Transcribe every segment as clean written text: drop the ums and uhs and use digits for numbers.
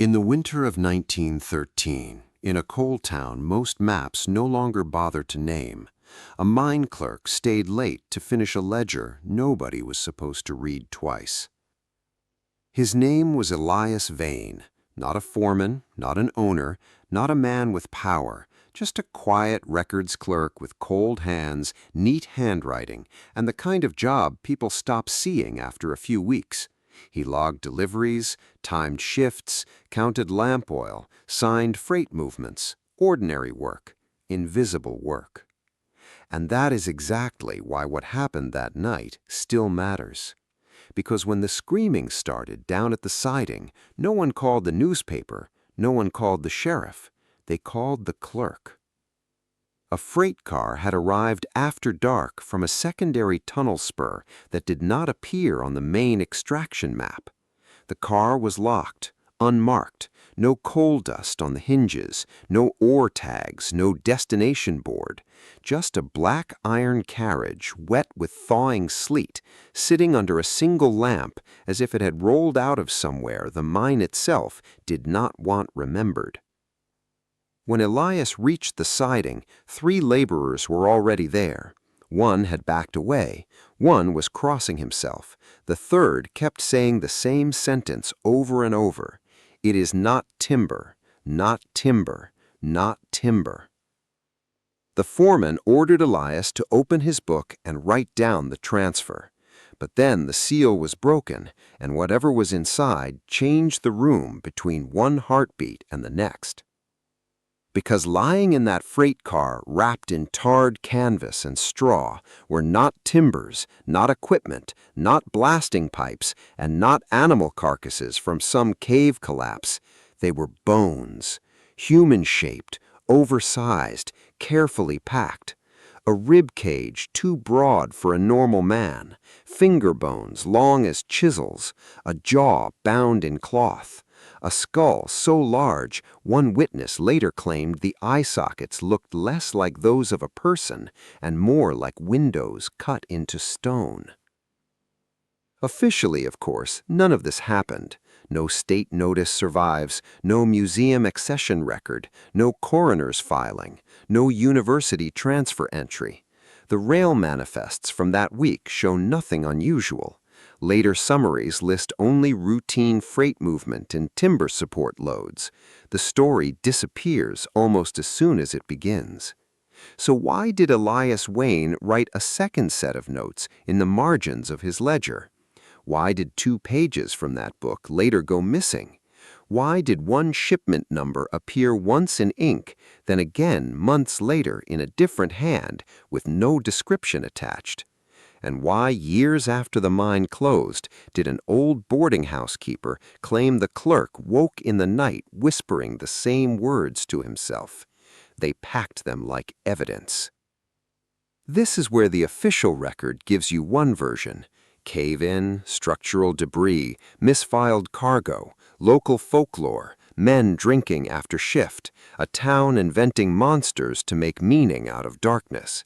In the winter of 1913, in a coal town most maps no longer bother to name, a mine clerk stayed late to finish a ledger nobody was supposed to read twice. His name was Elias Vane, not a foreman, not an owner, not a man with power, just a quiet records clerk with cold hands, neat handwriting, and the kind of job people stop seeing after a few weeks. He logged deliveries, timed shifts, counted lamp oil, signed freight movements, ordinary work, invisible work. And that is exactly why what happened that night still matters. Because when the screaming started down at the siding, no one called the newspaper, no one called the sheriff. They called the clerk. A freight car had arrived after dark from a secondary tunnel spur that did not appear on the main extraction map. The car was locked, unmarked, no coal dust on the hinges, no ore tags, no destination board, just a black iron carriage wet with thawing sleet, sitting under a single lamp as if it had rolled out of somewhere the mine itself did not want remembered. When Elias reached the siding, 3 laborers were already there. One had backed away. One was crossing himself. The third kept saying the same sentence over and over. It is not timber, not timber, not timber. The foreman ordered Elias to open his book and write down the transfer. But then the seal was broken, and whatever was inside changed the room between one heartbeat and the next. Because lying in that freight car wrapped in tarred canvas and straw were not timbers, not equipment, not blasting pipes, and not animal carcasses from some cave collapse. They were bones, human-shaped, oversized, carefully packed. A rib cage too broad for a normal man, finger bones long as chisels, a jaw bound in cloth. A skull so large, one witness later claimed the eye sockets looked less like those of a person and more like windows cut into stone. Officially, of course, none of this happened. No state notice survives, no museum accession record, no coroner's filing, no university transfer entry. The rail manifests from that week show nothing unusual. Later summaries list only routine freight movement and timber support loads. The story disappears almost as soon as it begins. So why did Elias Vane write a second set of notes in the margins of his ledger? Why did 2 pages from that book later go missing? Why did one shipment number appear once in ink, then again months later in a different hand with no description attached? And why, years after the mine closed, did an old boarding house keeper claim the clerk woke in the night whispering the same words to himself? They packed them like evidence. This is where the official record gives you one version: cave-in, structural debris, misfiled cargo, local folklore, men drinking after shift, a town inventing monsters to make meaning out of darkness.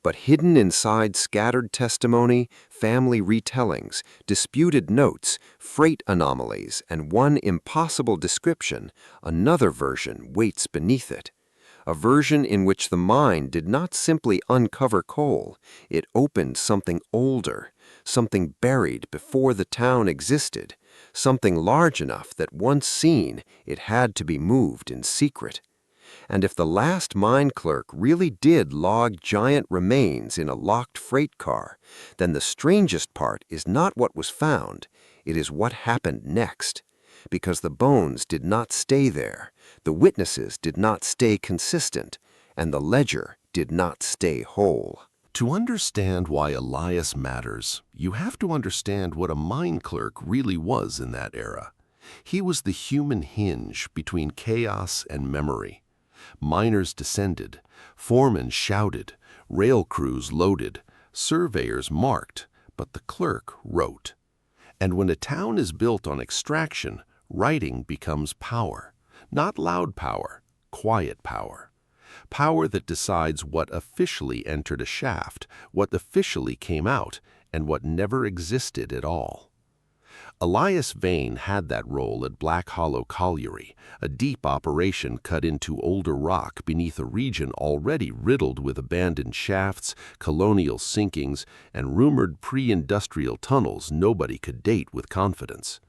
But hidden inside scattered testimony, family retellings, disputed notes, freight anomalies, and one impossible description, another version waits beneath it. A version in which the mine did not simply uncover coal, it opened something older, something buried before the town existed, something large enough that once seen, it had to be moved in secret. And if the last mine clerk really did log giant remains in a locked freight car, then the strangest part is not what was found, it is what happened next. Because the bones did not stay there, the witnesses did not stay consistent, and the ledger did not stay whole. To understand why Elias matters, you have to understand what a mine clerk really was in that era. He was the human hinge between chaos and memory. Miners descended, foremen shouted, rail crews loaded, surveyors marked, but the clerk wrote. And when a town is built on extraction, writing becomes power. Not loud power, quiet power. Power that decides what officially entered a shaft, what officially came out, and what never existed at all. Elias Vane had that role at Black Hollow Colliery, a deep operation cut into older rock beneath a region already riddled with abandoned shafts, colonial sinkings, and rumored pre-industrial tunnels nobody could date with confidence.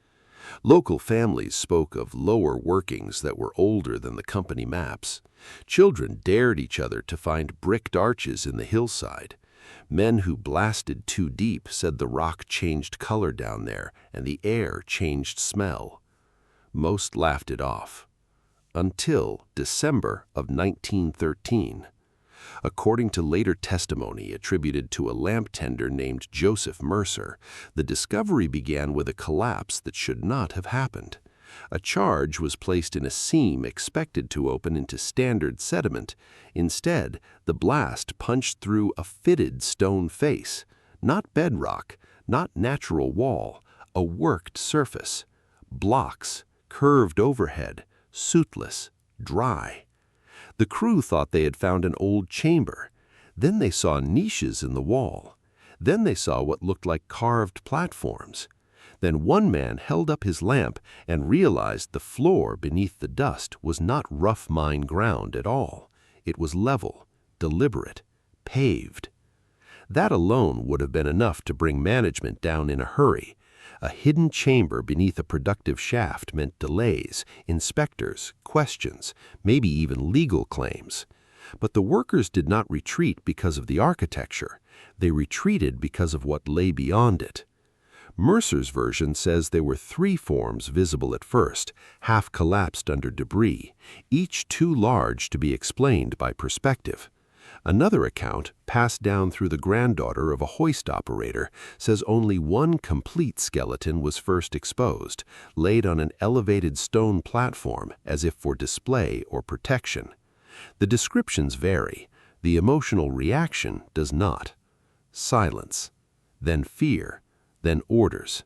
Local families spoke of lower workings that were older than the company maps. Children dared each other to find bricked arches in the hillside. Men who blasted too deep said the rock changed color down there and the air changed smell. Most laughed it off. Until December of 1913. According to later testimony attributed to a lamp tender named Joseph Mercer, the discovery began with a collapse that should not have happened. A charge was placed in a seam expected to open into standard sediment. Instead, the blast punched through a fitted stone face, not bedrock, not natural wall, a worked surface. Blocks, curved overhead, suitless, dry. The crew thought they had found an old chamber. Then they saw niches in the wall. Then they saw what looked like carved platforms. Then one man held up his lamp and realized the floor beneath the dust was not rough mine ground at all. It was level, deliberate, paved. That alone would have been enough to bring management down in a hurry. A hidden chamber beneath a productive shaft meant delays, inspectors, questions, maybe even legal claims. But the workers did not retreat because of the architecture. They retreated because of what lay beyond it. Mercer's version says there were 3 forms visible at first, half collapsed under debris, each too large to be explained by perspective. Another account, passed down through the granddaughter of a hoist operator, says only one complete skeleton was first exposed, laid on an elevated stone platform as if for display or protection. The descriptions vary. The emotional reaction does not. Silence, then fear, then orders.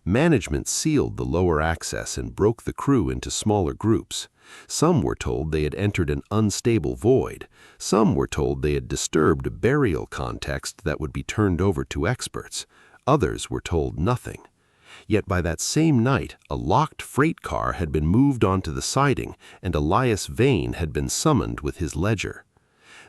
Management sealed the lower access and broke the crew into smaller groups. Some were told they had entered an unstable void. Some were told they had disturbed a burial context that would be turned over to experts. Others were told nothing. Yet by that same night, a locked freight car had been moved onto the siding and Elias Vane had been summoned with his ledger.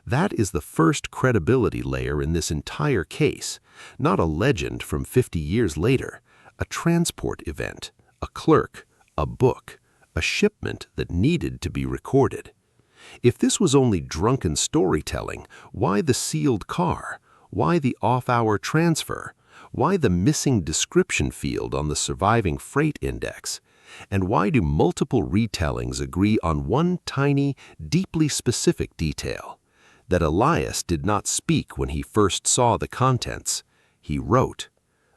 That is the first credibility layer in this entire case, not a legend from 50 years later, a transport event, a clerk, a book, a shipment that needed to be recorded. If this was only drunken storytelling, why the sealed car? Why the off-hour transfer? Why the missing description field on the surviving freight index? And why do multiple retellings agree on one tiny, deeply specific detail? That Elias did not speak when he first saw the contents. He wrote,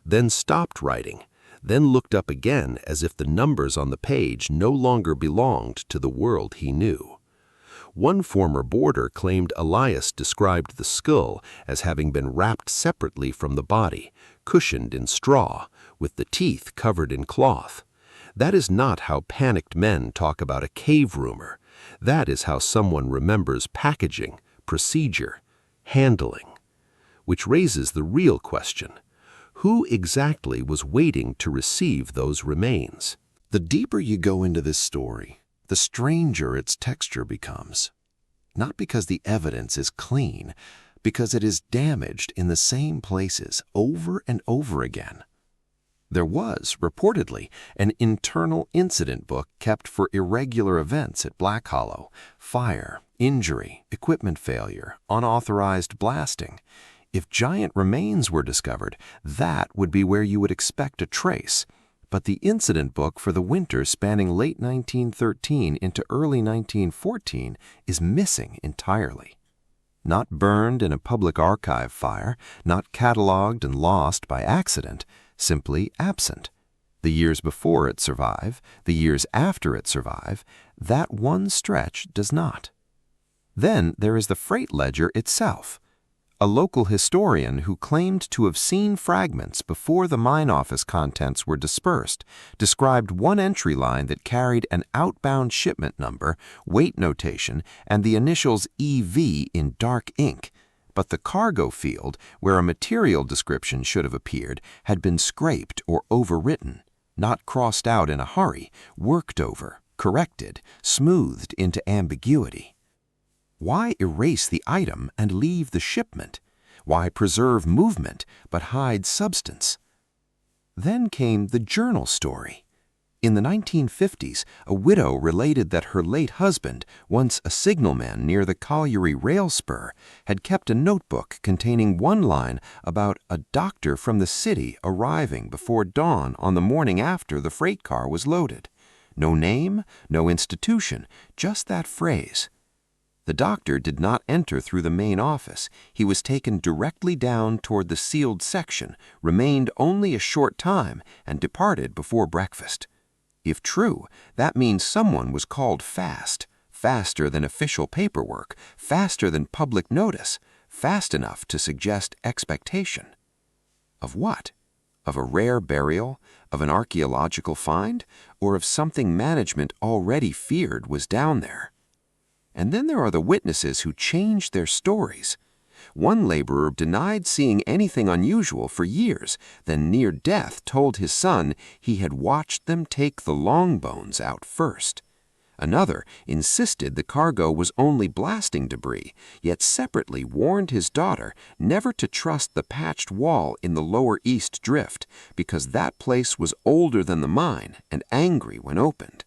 then stopped writing, then looked up again as if the numbers on the page no longer belonged to the world he knew. One former boarder claimed Elias described the skull as having been wrapped separately from the body, cushioned in straw, with the teeth covered in cloth. That is not how panicked men talk about a cave rumor. That is how someone remembers packaging, procedure, handling. Which raises the real question. Who exactly was waiting to receive those remains? The deeper you go into this story, the stranger its texture becomes. Not because the evidence is clean, because it is damaged in the same places over and over again. There was, reportedly, an internal incident book kept for irregular events at Black Hollow: fire, injury, equipment failure, unauthorized blasting. If giant remains were discovered, that would be where you would expect a trace. But the incident book for the winter spanning late 1913 into early 1914 is missing entirely. Not burned in a public archive fire, not cataloged and lost by accident, simply absent. The years before it survive, the years after it survive, that one stretch does not. Then there is the freight ledger itself. A local historian who claimed to have seen fragments before the mine office contents were dispersed described one entry line that carried an outbound shipment number, weight notation, and the initials EV in dark ink. But the cargo field, where a material description should have appeared, had been scraped or overwritten. not crossed out in a hurry, worked over, corrected, smoothed into ambiguity. Why erase the item and leave the shipment? Why preserve movement but hide substance? Then came the journal story. In the 1950s, a widow related that her late husband, once a signalman near the colliery rail spur, had kept a notebook containing one line about a doctor from the city arriving before dawn on the morning after the freight car was loaded. No name, no institution, just that phrase. The doctor did not enter through the main office. He was taken directly down toward the sealed section, remained only a short time, and departed before breakfast. If true, that means someone was called fast, faster than official paperwork, faster than public notice, fast enough to suggest expectation. Of what? Of a rare burial, of an archaeological find, or of something management already feared was down there? And then there are the witnesses who changed their stories. One laborer denied seeing anything unusual for years, then near death told his son he had watched them take the long bones out first. Another insisted the cargo was only blasting debris, yet separately warned his daughter never to trust the patched wall in the lower east drift, because that place was older than the mine and angry when opened.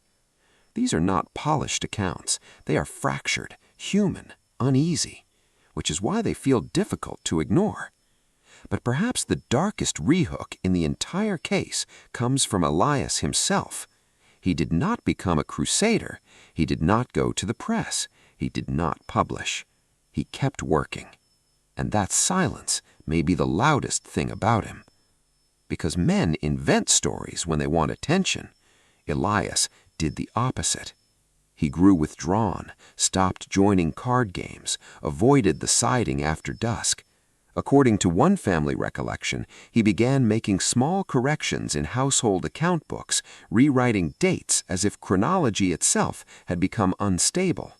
These are not polished accounts. They are fractured, human, uneasy, which is why they feel difficult to ignore. But perhaps the darkest rehook in the entire case comes from Elias himself. He did not become a crusader. He did not go to the press. He did not publish. He kept working. And that silence may be the loudest thing about him. Because men invent stories when they want attention. Elias did the opposite. He grew withdrawn, stopped joining card games, avoided the siding after dusk. According to one family recollection, he began making small corrections in household account books, rewriting dates as if chronology itself had become unstable.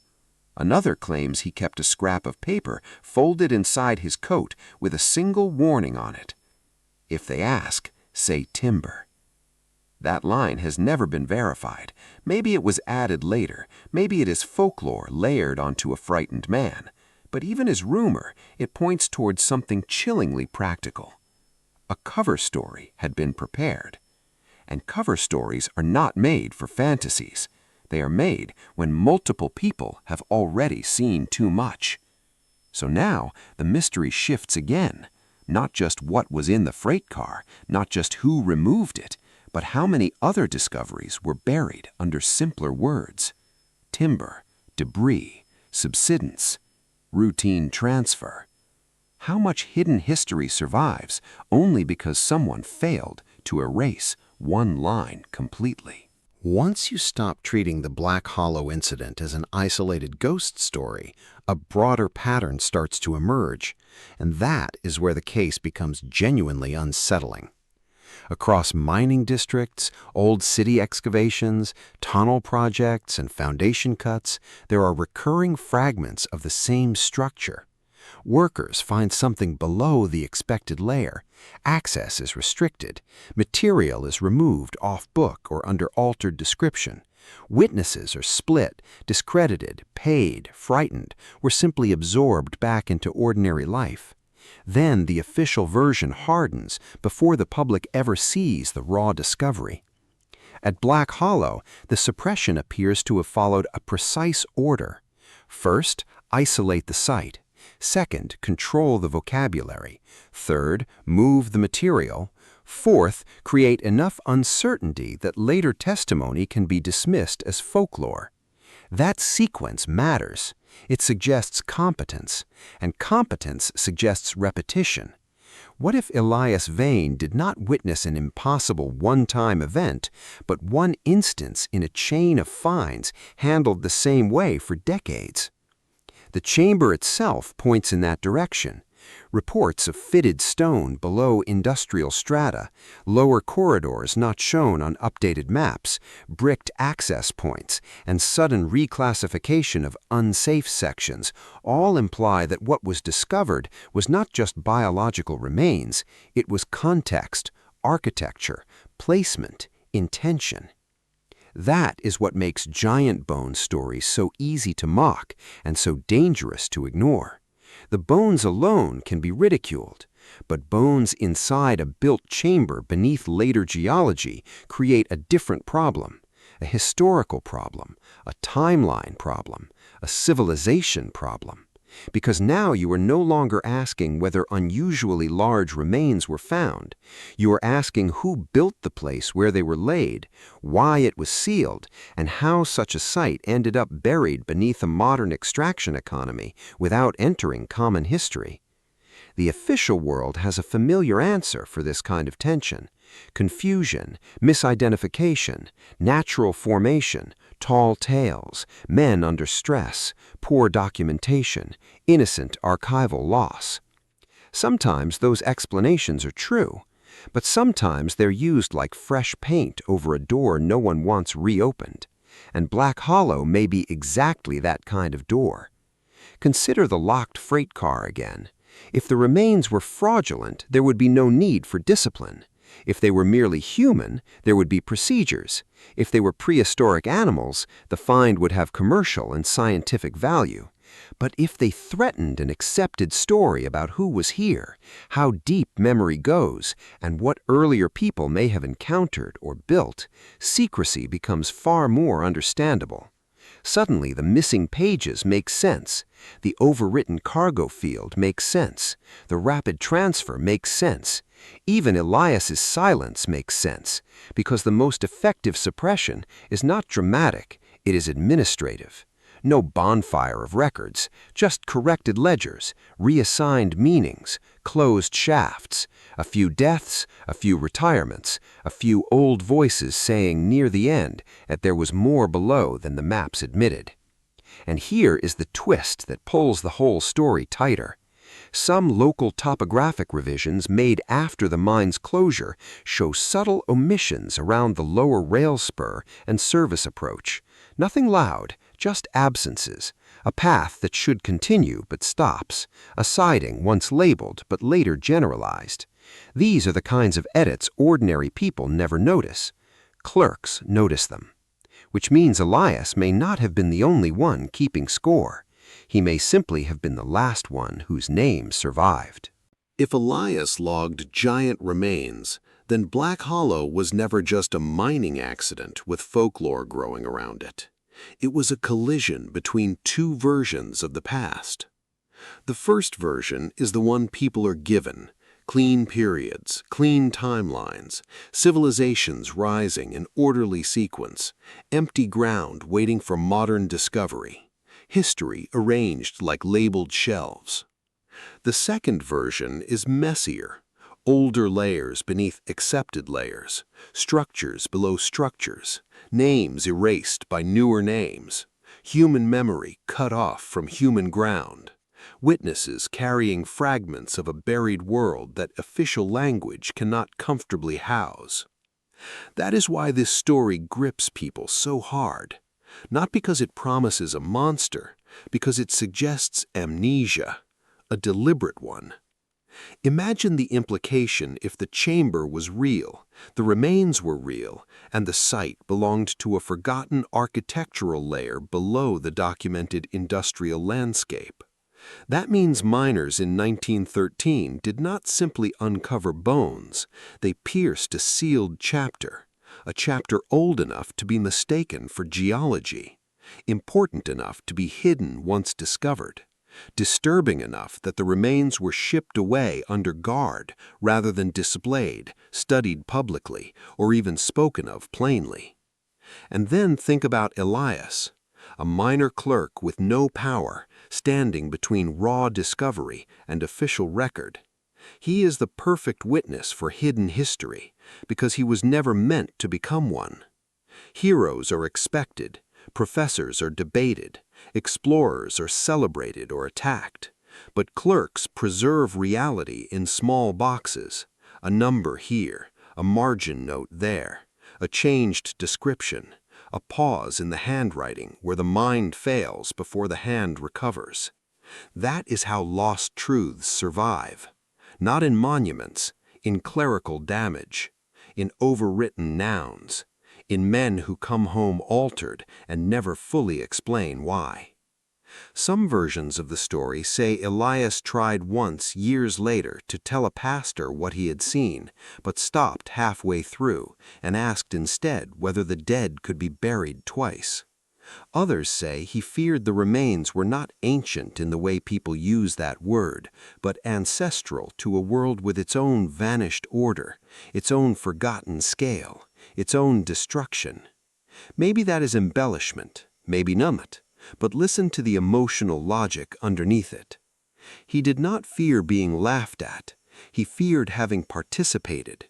Another claims he kept a scrap of paper folded inside his coat with a single warning on it. If they ask, say timber. That line has never been verified. Maybe it was added later. Maybe it is folklore layered onto a frightened man. But even as rumor, it points towards something chillingly practical. A cover story had been prepared. And cover stories are not made for fantasies. They are made when multiple people have already seen too much. So now the mystery shifts again. Not just what was in the freight car, not just who removed it, but how many other discoveries were buried under simpler words: timber, debris, subsidence, routine transfer. How much hidden history survives only because someone failed to erase one line completely? Once you stop treating the Black Hollow incident as an isolated ghost story, a broader pattern starts to emerge, and that is where the case becomes genuinely unsettling. Across mining districts, old city excavations, tunnel projects, and foundation cuts, there are recurring fragments of the same structure. Workers find something below the expected layer. Access is restricted. Material is removed off book or under altered description. Witnesses are split, discredited, paid, frightened, or simply absorbed back into ordinary life. Then the official version hardens before the public ever sees the raw discovery. At Black Hollow, the suppression appears to have followed a precise order. First, isolate the site. Second, control the vocabulary. Third, move the material. Fourth, create enough uncertainty that later testimony can be dismissed as folklore. That sequence matters. It suggests competence, and competence suggests repetition. What if Elias Vane did not witness an impossible one-time event, but one instance in a chain of finds handled the same way for decades? The chamber itself points in that direction. Reports of fitted stone below industrial strata, lower corridors not shown on updated maps, bricked access points, and sudden reclassification of unsafe sections all imply that what was discovered was not just biological remains, it was context, architecture, placement, intention. That is what makes giant bone stories so easy to mock and so dangerous to ignore. The bones alone can be ridiculed, but bones inside a built chamber beneath later geology create a different problem, a historical problem, a timeline problem, a civilization problem. Because now you are no longer asking whether unusually large remains were found. You are asking who built the place where they were laid, why it was sealed, and how such a site ended up buried beneath a modern extraction economy without entering common history. The official world has a familiar answer for this kind of tension: confusion, misidentification, natural formation, tall tales, men under stress, poor documentation, innocent archival loss. Sometimes those explanations are true, but sometimes they're used like fresh paint over a door no one wants reopened. And Black Hollow may be exactly that kind of door. Consider the locked freight car again. If the remains were fraudulent, there would be no need for discipline. If they were merely human, there would be procedures. If they were prehistoric animals, the find would have commercial and scientific value. But if they threatened an accepted story about who was here, how deep memory goes, and what earlier people may have encountered or built, secrecy becomes far more understandable. Suddenly, the missing pages make sense. The overwritten cargo field makes sense. The rapid transfer makes sense. Even Elias's silence makes sense, because the most effective suppression is not dramatic, it is administrative. No bonfire of records, just corrected ledgers, reassigned meanings, closed shafts, a few deaths, a few retirements, a few old voices saying near the end that there was more below than the maps admitted. And here is the twist that pulls the whole story tighter. Some local topographic revisions made after the mine's closure show subtle omissions around the lower rail spur and service approach. Nothing loud, just absences, a path that should continue but stops, a siding once labeled but later generalized. These are the kinds of edits ordinary people never notice. Clerks notice them. Which means Elias may not have been the only one keeping score. He may simply have been the last one whose name survived. If Elias logged giant remains, then Black Hollow was never just a mining accident with folklore growing around it. It was a collision between two versions of the past. The first version is the one people are given: clean periods, clean timelines, civilizations rising in orderly sequence, empty ground waiting for modern discovery, history arranged like labeled shelves. The second version is messier: older layers beneath accepted layers, structures below structures, names erased by newer names, human memory cut off from human ground, witnesses carrying fragments of a buried world that official language cannot comfortably house. That is why this story grips people so hard. Not because it promises a monster, because it suggests amnesia, a deliberate one. Imagine the implication if the chamber was real, the remains were real, and the site belonged to a forgotten architectural layer below the documented industrial landscape. That means miners in 1913 did not simply uncover bones, they pierced a sealed chapter, a chapter old enough to be mistaken for geology, important enough to be hidden once discovered, disturbing enough that the remains were shipped away under guard rather than displayed, studied publicly, or even spoken of plainly. And then think about Elias, a minor clerk with no power, standing between raw discovery and official record. He is the perfect witness for hidden history, because he was never meant to become one. Heroes are expected, professors are debated, explorers are celebrated or attacked, but clerks preserve reality in small boxes, a number here, a margin note there, a changed description, a pause in the handwriting where the mind fails before the hand recovers. That is how lost truths survive. Not in monuments, in clerical damage, in overwritten nouns, in men who come home altered and never fully explain why. Some versions of the story say Elias tried once years later to tell a pastor what he had seen, but stopped halfway through and asked instead whether the dead could be buried twice. Others say he feared the remains were not ancient in the way people use that word, but ancestral to a world with its own vanished order, its own forgotten scale, its own destruction. Maybe that is embellishment, maybe not, but listen to the emotional logic underneath it. He did not fear being laughed at, he feared having participated.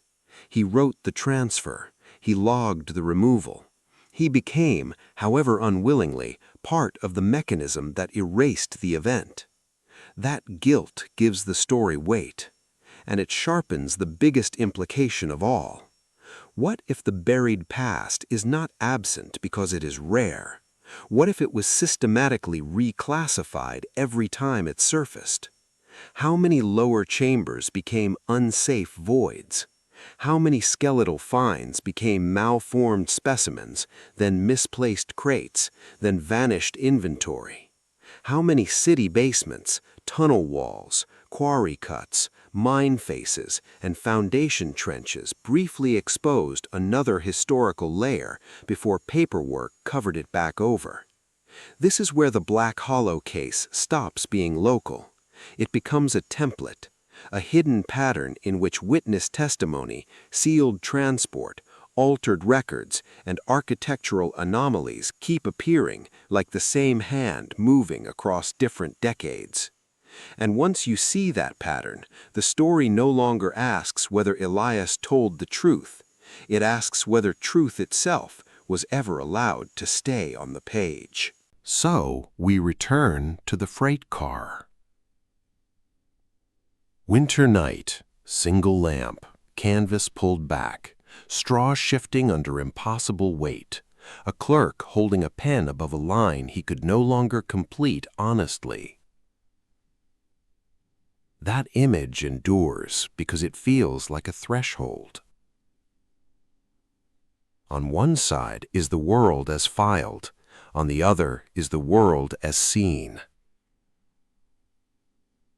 He wrote the transfer, he logged the removal. He became, however unwillingly, part of the mechanism that erased the event. That guilt gives the story weight, and it sharpens the biggest implication of all. What if the buried past is not absent because it is rare? What if it was systematically reclassified every time it surfaced? How many lower chambers became unsafe voids? How many skeletal finds became malformed specimens, then misplaced crates, then vanished inventory? How many city basements, tunnel walls, quarry cuts, mine faces, and foundation trenches briefly exposed another historical layer before paperwork covered it back over? This is where the Black Hollow case stops being local. It becomes a template, a hidden pattern in which witness testimony, sealed transport, altered records, and architectural anomalies keep appearing like the same hand moving across different decades. And once you see that pattern, the story no longer asks whether Elias told the truth. It asks whether truth itself was ever allowed to stay on the page. So we return to the freight car. Winter night, single lamp, canvas pulled back, straw shifting under impossible weight, a clerk holding a pen above a line he could no longer complete honestly. That image endures because it feels like a threshold. On one side is the world as filed, on the other is the world as seen.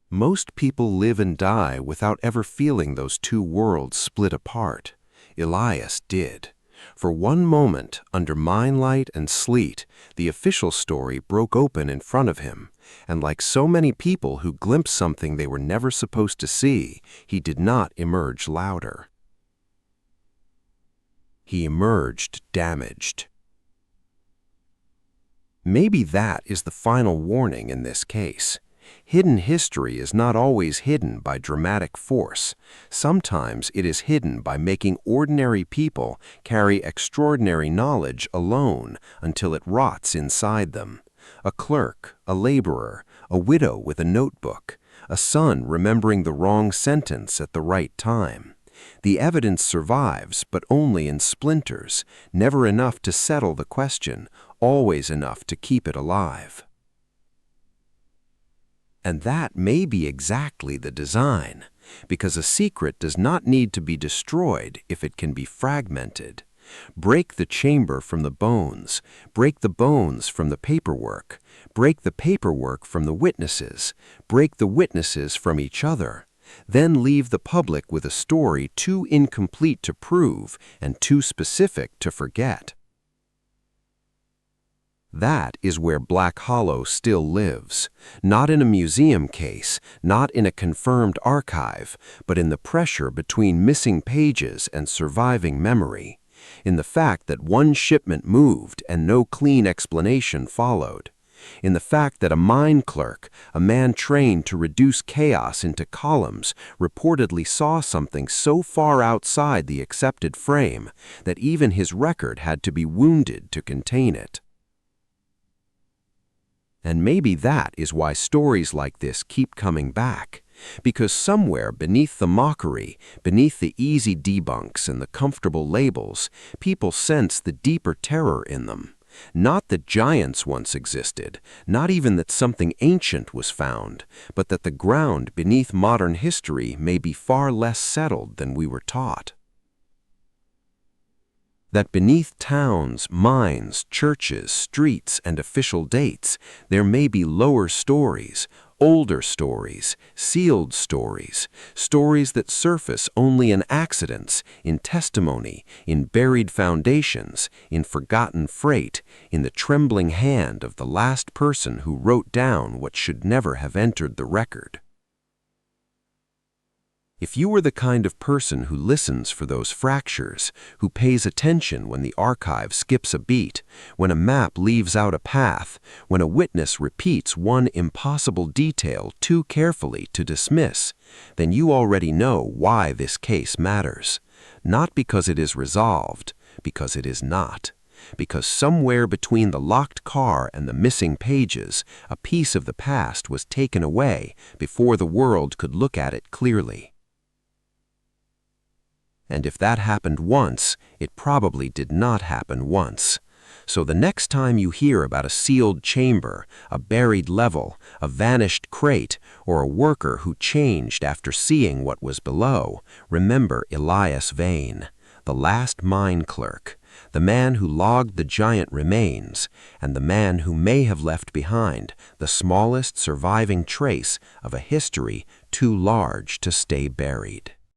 Most people live and die without ever feeling those two worlds split apart. Elias did. For one moment, under mine light and sleet, the official story broke open in front of him, and like so many people who glimpse something they were never supposed to see, he did not emerge louder. He emerged damaged. Maybe that is the final warning in this case. Hidden history is not always hidden by dramatic force. Sometimes it is hidden by making ordinary people carry extraordinary knowledge alone until it rots inside them. A clerk, a laborer, a widow with a notebook, a son remembering the wrong sentence at the right time. The evidence survives, but only in splinters, never enough to settle the question, always enough to keep it alive. And that may be exactly the design, because a secret does not need to be destroyed if it can be fragmented. Break the chamber from the bones, break the bones from the paperwork, break the paperwork from the witnesses, break the witnesses from each other, then leave the public with a story too incomplete to prove and too specific to forget. That is where Black Hollow still lives, not in a museum case, not in a confirmed archive, but in the pressure between missing pages and surviving memory, in the fact that one shipment moved and no clean explanation followed, in the fact that a mine clerk, a man trained to reduce chaos into columns, reportedly saw something so far outside the accepted frame that even his record had to be wounded to contain it. And maybe that is why stories like this keep coming back, because somewhere beneath the mockery, beneath the easy debunks and the comfortable labels, people sense the deeper terror in them. Not that giants once existed, not even that something ancient was found, but that the ground beneath modern history may be far less settled than we were taught. that beneath towns, mines, churches, streets, and official dates, there may be lower stories, older stories, sealed stories, stories that surface only in accidents, in testimony, in buried foundations, in forgotten freight, in the trembling hand of the last person who wrote down what should never have entered the record. If you are the kind of person who listens for those fractures, who pays attention when the archive skips a beat, when a map leaves out a path, when a witness repeats one impossible detail too carefully to dismiss, then you already know why this case matters. Not because it is resolved, because it is not. Because somewhere between the locked car and the missing pages, a piece of the past was taken away before the world could look at it clearly. And if that happened once, it probably did not happen once. So the next time you hear about a sealed chamber, a buried level, a vanished crate, or a worker who changed after seeing what was below, remember Elias Vane, the last mine clerk, the man who logged the giant remains, and the man who may have left behind the smallest surviving trace of a history too large to stay buried.